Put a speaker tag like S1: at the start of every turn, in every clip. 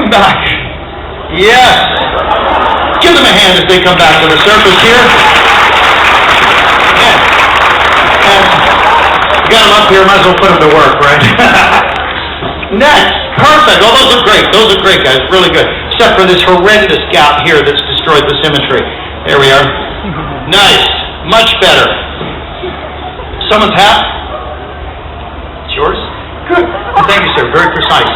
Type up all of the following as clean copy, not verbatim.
S1: Welcome back. Yes. Give them a hand as they come back to the surface here. Yeah. And you got them up here, might as well put them to work, right? Next. Perfect. Oh, those are great. Those are great, guys. Really good. Except for this horrendous gap here that's destroyed the symmetry. There we are. Nice. Much better. Someone's hat? It's yours? Good. Thank you, sir. Very precise.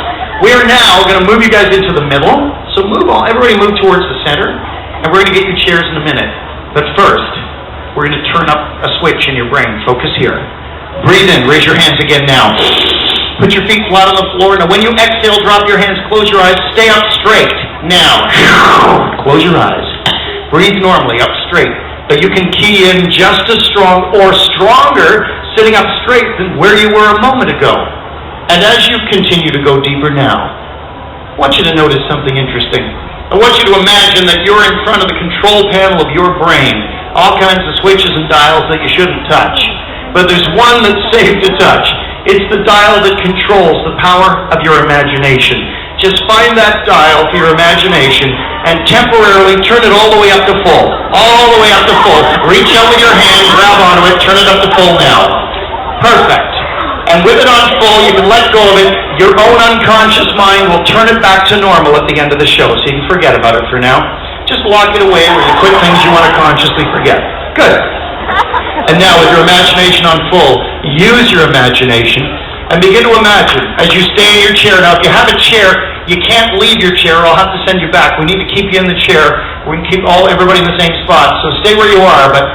S1: We are now going to move you guys into the middle. So everybody move towards the center. And we're going to get you chairs in a minute. But first, we're going to turn up a switch in your brain. Focus here. Breathe in. Raise your hands again now. Put your feet flat on the floor. Now when you exhale, drop your hands. Close your eyes. Stay up straight. Now. Close your eyes. Breathe normally, up straight. But you can key in just as strong or stronger sitting up straight than where you were a moment ago. And as you continue to go deeper now, I want you to notice something interesting. I want you to imagine that you're in front of the control panel of your brain. All kinds of switches and dials that you shouldn't touch. But there's one that's safe to touch. It's the dial that controls the power of your imagination. Just find that dial for your imagination and temporarily turn it all the way up to full. All the way up to full. Reach out with your hand, grab onto it, turn it up to full now. Perfect. And with it on full, you can let go of it. Your own unconscious mind will turn it back to normal at the end of the show, so you can forget about it for now. Just lock it away where you put things you want to consciously forget. Good. And now with your imagination on full, use your imagination and begin to imagine as you stay in your chair. Now, if you have a chair, you can't leave your chair or I'll have to send you back. We need to keep you in the chair. We can keep everybody in the same spot. So stay where you are, but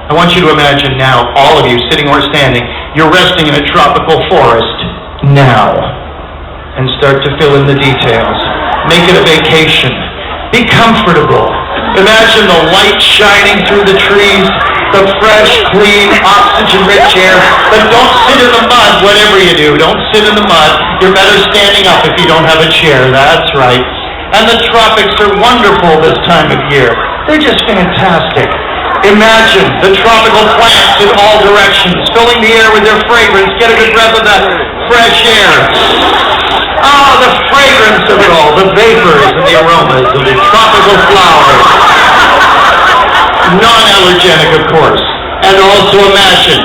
S1: I want you to imagine now, all of you, sitting or standing, you're resting in a tropical forest now. And start to fill in the details. Make it a vacation. Be comfortable. Imagine the light shining through the trees, the fresh, clean, oxygen-rich air. But don't sit in the mud, whatever you do. Don't sit in the mud. You're better standing up if you don't have a chair. That's right. And the tropics are wonderful this time of year. They're just fantastic. Imagine the tropical plants in all directions, filling the air with their fragrance. Get a good breath of that fresh air. Ah, the fragrance of it all, the vapors and the aromas of the tropical flowers. Non-allergenic, of course. And also imagine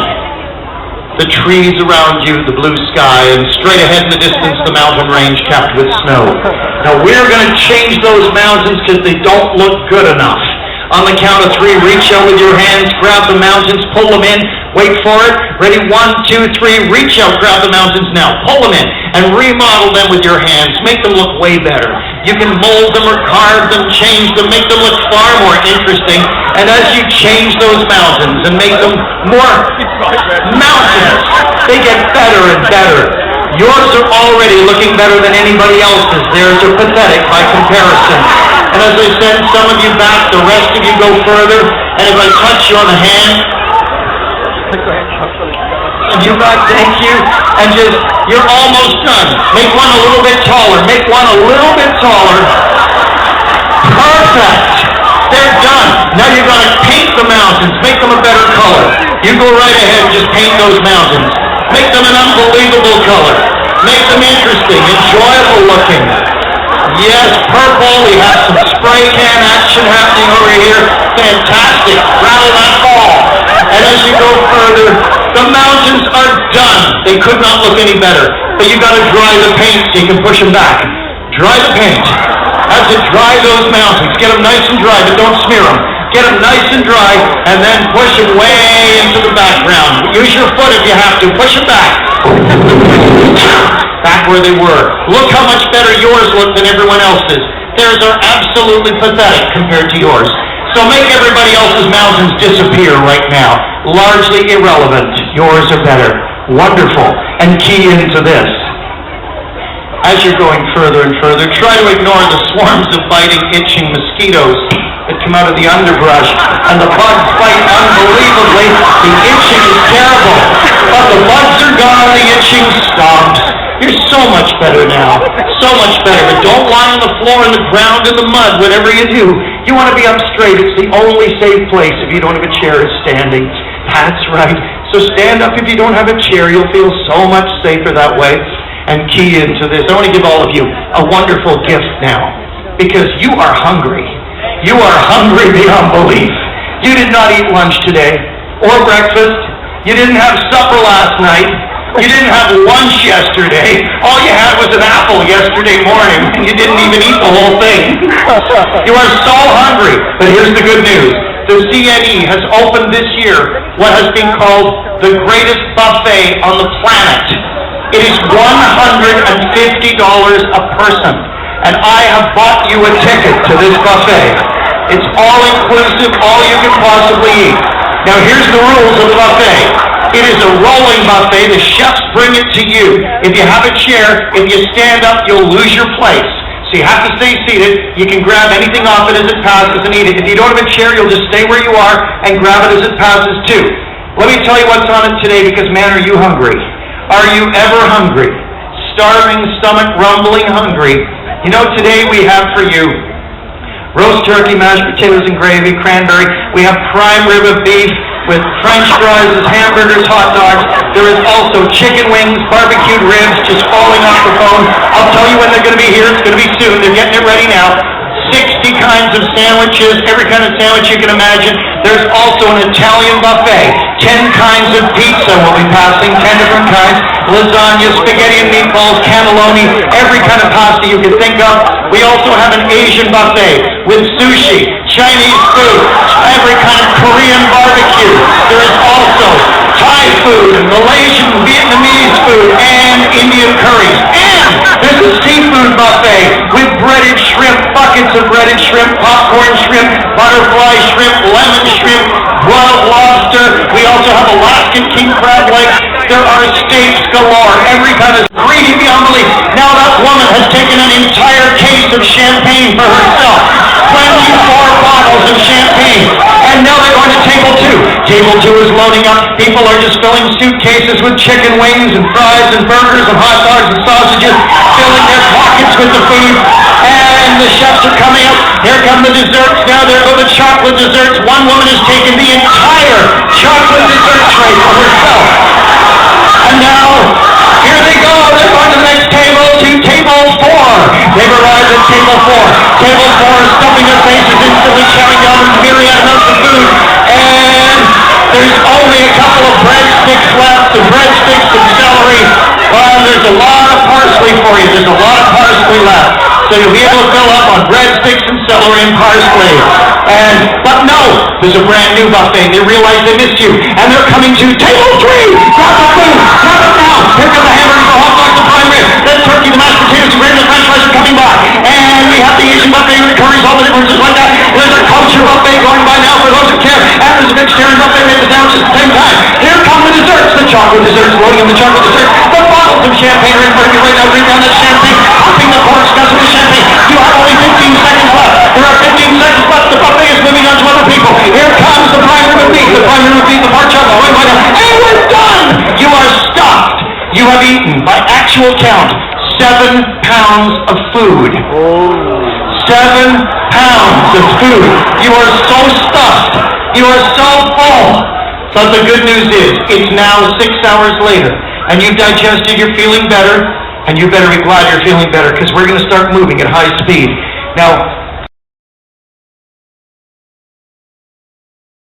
S1: the trees around you, the blue sky, and straight ahead in the distance, the mountain range capped with snow. Now, we're going to change those mountains because they don't look good enough. On the count of 3, reach out with your hands, grab the mountains, pull them in, wait for it. Ready? 1, 2, 3, reach out, grab the mountains now, pull them in, and remodel them with your hands. Make them look way better. You can mold them or carve them, change them, make them look far more interesting. And as you change those mountains and make them more mountainous, they get better and better. Yours are already looking better than anybody else's. Theirs are pathetic by comparison. And as I send some of you back, the rest of you go further. And if I touch you on the hand, and you back, thank you. And just, you're almost done. Make one a little bit taller. Make one a little bit taller. Perfect. They're done. Now you've got to paint the mountains. Make them a better color. You go right ahead and just paint those mountains. Make them an unbelievable color. Make them interesting, enjoyable looking. Yes, purple. We have some spray can action happening over here. Fantastic. Rattle that ball. And as you go further, the mountains are done. They could not look any better. But you've got to dry the paint so you can push them back. Dry the paint. Have to dry those mountains. Get them nice and dry, but don't smear them. Get them nice and dry, and then push them way into the background. Use your foot if you have to. Push them back. Back where they were. Look how much better yours look than everyone else's. Theirs are absolutely pathetic compared to yours. So make everybody else's mountains disappear right now. Largely irrelevant. Yours are better. Wonderful. And key into this. As you're going further and further, try to ignore the swarms of biting, itching mosquitoes that come out of the underbrush. And the bugs bite unbelievably. The itching is terrible. But the bugs are gone, the itching stops. You're so much better now. So much better. But don't lie on the floor, in the ground, in the mud, whatever you do. You want to be up straight. It's the only safe place if you don't have a chair is standing. That's right. So stand up if you don't have a chair. You'll feel so much safer that way. and key into this. I want to give all of you a wonderful gift now, because you are hungry. You are hungry beyond belief. You did not eat lunch today, or breakfast. You didn't have supper last night. You didn't have lunch yesterday. All you had was an apple yesterday morning, and you didn't even eat the whole thing. You are so hungry. But here's the good news. The CNE has opened this year what has been called the greatest buffet on the planet. It is $150 a person, and I have bought you a ticket to this buffet. It's all-inclusive, all you can possibly eat. Now here's the rules of the buffet. It is a rolling buffet. The chefs bring it to you. If you have a chair, if you stand up, you'll lose your place. So you have to stay seated. You can grab anything off it as it passes and eat it. If you don't have a chair, you'll just stay where you are and grab it as it passes too. Let me tell you what's on it today, because man, are you hungry? Are you ever hungry? Starving, stomach rumbling hungry. You know, today we have for you roast turkey, mashed potatoes and gravy, cranberry. We have prime rib of beef with French fries, hamburgers, hot dogs. There is also chicken wings, barbecued ribs just falling off the bone. I'll tell you when they're going to be here. It's going to be soon. They're getting it ready now. 60 kinds of sandwiches, every kind of sandwich you can imagine. There's also an Italian buffet. 10 kinds of pizza will be passing, 10 different kinds. Lasagna, spaghetti and meatballs, cannelloni, every kind of pasta you can think of. We also have an Asian buffet with sushi, Chinese food, every kind of Korean barbecue. There is also Thai food, Malaysian, Vietnamese food, and Indian curries. And there's a seafood buffet with breaded shrimp, buckets of breaded shrimp, popcorn shrimp, butterfly shrimp, lemon shrimp, broiled lobster. We also have Alaskan king crab legs. There are steaks galore, every kind of greedy beyond belief. Now that woman has taken an entire case of champagne for herself. 24 bottles of champagne. And now they're going to table 2. Table 2 is loading up. People are just filling suitcases with chicken wings and fries and burgers and hot dogs and sausages, filling their pockets with the food. And the chefs are coming up. Here come the desserts. Now there go the chocolate desserts. One woman has taken the entire chocolate dessert tray for herself. And now, here they go. They're going to the next table, to table 4. They've arrived at table 4. Table 4 is stuffing their faces, instantly chowing down a myriad amounts of food. And there's only a couple of breadsticks left, some breadsticks, some celery. Well, there's a lot of parsley for you. There's a lot of parsley left. So you'll be able to fill up on breadsticks and celery and parsley. But no, there's a brand new buffet. They realize they missed you, and they're coming to table 3. Grab the food. Grab it now. Here come the hamburgers, the hot dogs, the prime rib, the turkey, the mashed potatoes, the gravy, the French fries are coming by. And we have the Asian buffet with the curries, all the differences like that. There's a kosher buffet going by now for those who care. And there's a vegetarian buffet with the sandwiches at the same time. Here come the desserts, the chocolate desserts, loading up the chocolate desserts. The bottles of champagne are in front of you right now. Bring down that champagne, popping the corks, guzzling the champagne. You have only 15 seconds left. There are 15 seconds left. The buffet is moving on to other people. Here comes the prime rib of beef, the prime rib of beef, the pork chop, going by now. And we're done! You are stuffed. You have eaten, by actual count, 7 pounds of food. 7 pounds of food. You are so stuffed. You are so full. So the good news is, it's now 6 hours later, and you've digested, you're feeling better, and you better be glad you're feeling better, because we're going to start moving at high speed. Now,